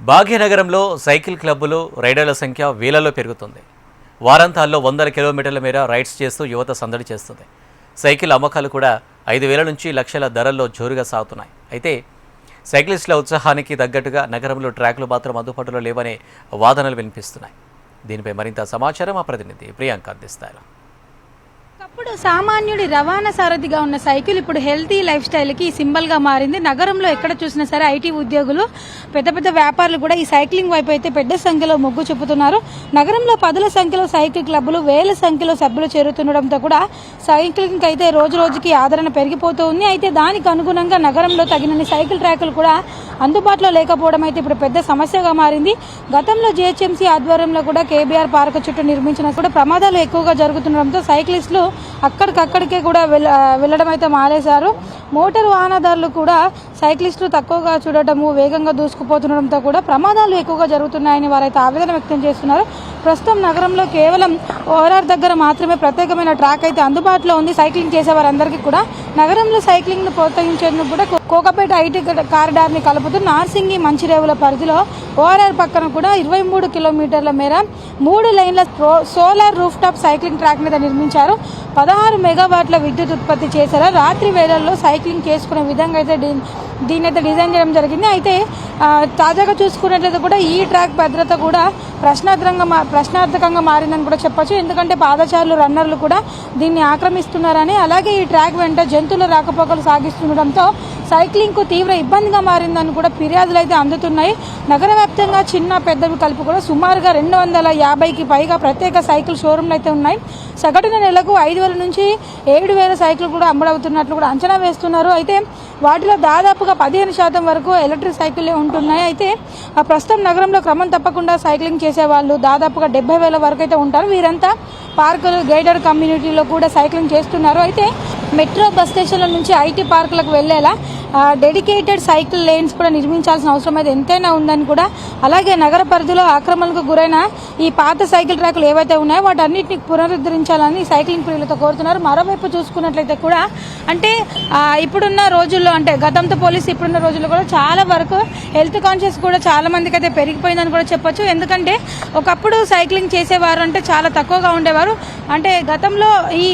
భాగ్యనగరంలో సైకిల్ క్లబ్బులు, రైడర్ల సంఖ్య వేలలో పెరుగుతుంది. వారాంతాల్లో వందల కిలోమీటర్ల మేర రైడ్స్ చేస్తూ యువత సందడి చేస్తుంది. సైకిల్ అమ్మకాలు కూడా 5,000 నుంచి లక్షల ధరల్లో జోరుగా సాగుతున్నాయి. అయితే సైక్లిస్టుల ఉత్సాహానికి తగ్గట్టుగా నగరంలో ట్రాక్లు మాత్రం అందుబాటులో లేవనే వాదనలు వినిపిస్తున్నాయి. దీనిపై మరింత సమాచారం మా ప్రతినిధి ప్రియాంక అందిస్తారు. ఒకప్పుడు సామాన్యుడి రవాణా సారథిగా ఉన్న సైకిల్ ఇప్పుడు హెల్తీ లైఫ్ స్టైల్కి సింబల్గా మారింది. నగరంలో ఎక్కడ చూసినా సరే ఐటీ ఉద్యోగులు, పెద్ద పెద్ద వ్యాపారులు కూడా ఈ సైక్లింగ్ వైపు అయితే పెద్ద సంఖ్యలో మొగ్గు చూపుతున్నారు. నగరంలో పదుల సంఖ్యలో సైకిల్ క్లబ్లు, వేల సంఖ్యలో సభ్యులు చేరుతుండడంతో కూడా సైక్లింగ్ అయితే రోజు రోజుకి ఆదరణ పెరిగిపోతూ ఉంది. అయితే దానికి అనుగుణంగా నగరంలో తగినన్ని సైకిల్ ట్రాకులు కూడా అందుబాటులో లేకపోవడం అయితే ఇప్పుడు పెద్ద సమస్యగా మారింది. గతంలో జీహెచ్ఎంసీ ఆధ్వర్యంలో కూడా కేబీఆర్ పార్క్ చుట్టూ నిర్మించిన కూడా ప్రమాదాలు ఎక్కువగా జరుగుతుండడంతో సైక్లిస్టులు అక్కడికక్కడికే కూడా వెళ్ళడం అయితే మానేశారు. మోటార్ వాహనదారులు కూడా సైక్లిస్టులు తక్కువగా చూడటము, వేగంగా దూసుకుపోతుండడంతో కూడా ప్రమాదాలు ఎక్కువగా జరుగుతున్నాయని వారైతే ఆవేదన వ్యక్తం చేస్తున్నారు. ప్రస్తుతం నగరంలో కేవలం ఓఆర్ఆర్ దగ్గర మాత్రమే ప్రత్యేకమైన ట్రాక్ అయితే అందుబాటులో ఉంది. సైక్లింగ్ చేసే వారందరికీ కూడా నగరంలో సైక్లింగ్ ను ప్రోత్సహించేందుకు కూడా కోకపేట ఐటీ కారిడార్ ని కలుపుతూ నార్సింగి, మంచిరేవుల పరిధిలో ఓఆర్ఆర్ పక్కన కూడా 23 కిలోమీటర్ల మేర 3 లైన్ల solar roof top cycling track మీద నిర్మించారు. 16 మెగావాట్ల విద్యుత్ ఉత్పత్తి చేశారు. రాత్రి వేళల్లో సైక్లింగ్ చేసుకునే విధంగా అయితే దీనైతే డిజైన్ చేయడం జరిగింది. అయితే తాజాగా చూసుకున్నట్లయితే కూడా ఈ ట్రాక్ భద్రత కూడా ప్రశ్నార్థకంగా మారిందని కూడా చెప్పొచ్చు. ఎందుకంటే పాదచారులు, రన్నర్లు కూడా దీన్ని ఆక్రమిస్తున్నారని, అలాగే ఈ ట్రాక్ వెంట జంతువుల రాకపోకలు సాగిస్తుండడంతో సైక్లింగ్కు తీవ్ర ఇబ్బందిగా మారిందని కూడా ఫిర్యాదులు అయితే అందుతున్నాయి. నగర వ్యాప్తంగా చిన్న పెద్దవి కలిపి కూడా సుమారుగా 250కి పైగా ప్రత్యేక సైకిల్ షోరూమ్లు అయితే ఉన్నాయి. సగటున నెలకు 5,000 నుంచి 7,000 సైకిల్ కూడా అమ్మడవుతున్నట్లు కూడా అంచనా వేస్తున్నారు. అయితే వాటిలో దాదాపుగా 15% వరకు ఎలక్ట్రిక్ సైకిల్లే ఉంటున్నాయి. అయితే ప్రస్తుతం నగరంలో క్రమం తప్పకుండా సైక్లింగ్ చేసేవాళ్ళు దాదాపుగా 70,000 వరకు అయితే ఉంటారు. వీరంతా పార్కులు, గైడెడ్ కమ్యూనిటీలో కూడా సైక్లింగ్ చేస్తున్నారు. అయితే మెట్రో బస్ స్టేషన్ల నుంచి ఐటీ పార్కులకు వెళ్లేలా డెడికేటెడ్ సైకిల్ లేన్స్ కూడా నిర్మించాల్సిన అవసరం అయితే ఎంతైనా ఉందని కూడా, అలాగే నగర పరిధిలో ఆక్రమణకు గురైన ఈ పాత సైకిల్ ట్రాకులు ఏవైతే ఉన్నాయో వాటన్నిటిని పునరుద్ధరించాలని సైక్లింగ్ ప్రియులతో కోరుతున్నారు. మరోవైపు చూసుకున్నట్లయితే కూడా అంటే ఇప్పుడున్న రోజుల్లో, అంటే గతంతో పోలీసు ఇప్పుడున్న రోజుల్లో కూడా చాలా వరకు హెల్త్ కాన్షియస్ కూడా చాలా మందికి అయితే పెరిగిపోయిందని కూడా చెప్పొచ్చు. ఎందుకంటే ఒకప్పుడు సైక్లింగ్ చేసేవారు అంటే చాలా తక్కువగా ఉండేవారు. అంటే గతంలో ఈ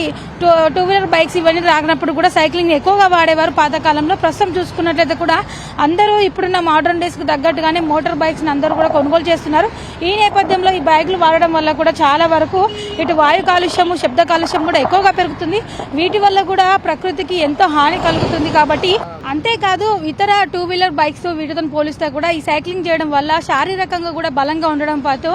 టూ వీలర్ బైక్స్ ఇవన్నీ రాగినప్పుడు కూడా సైక్లింగ్ ఎక్కువగా వాడేవారు పాతకాలంలో. ప్రస్తుతం చూసుకున్నట్లయితే కూడా అందరూ ఇప్పుడున్న మోడర్న్ డేస్కి తగ్గట్టుగానే మోటార్ బైక్స్ని అందరూ కూడా కొనుగోలు చేస్తున్నారు. ఈ నేపథ్యంలో ఈ బైక్లు వాడడం వల్ల కూడా చాలా వరకు ఇటు వాయు కాలుష్యము, శబ్ద కాలుష్యం కూడా ఎక్కువగా పెరుగుతుంది. వీటి వల్ల కూడా ప్రకృతికి ఎంతో హాని కలుగుతుంది. కాబట్టి అంతేకాదు ఇతర టూ వీలర్ బైక్స్ వీటితో పోలిస్తే కూడా ఈ సైక్లింగ్ చేయడం వల్ల శారీరకంగా కూడా బలంగా ఉండడం పాటు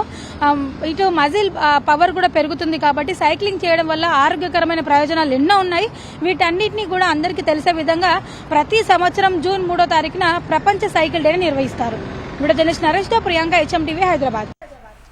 ఇటు మజిల్ పవర్ కూడా పెరుగుతుంది. కాబట్టి సైక్లింగ్ చేయడం వల్ల ఆరోగ్యకరమైన ప్రయోజనాలు ఎన్నో ఉన్నాయి. వీటన్నిటినీ కూడా అందరికీ తెలిసే విధంగా ప్రతి సంవత్సరం జూన్ 3వ తారీఖున ప్రపంచ సైకిల్ డేని నిర్వహిస్తారు. వీడియో జర్నలిస్ట్ నరేష్తో ప్రియాంక, HM టీవీ, హైదరాబాద్.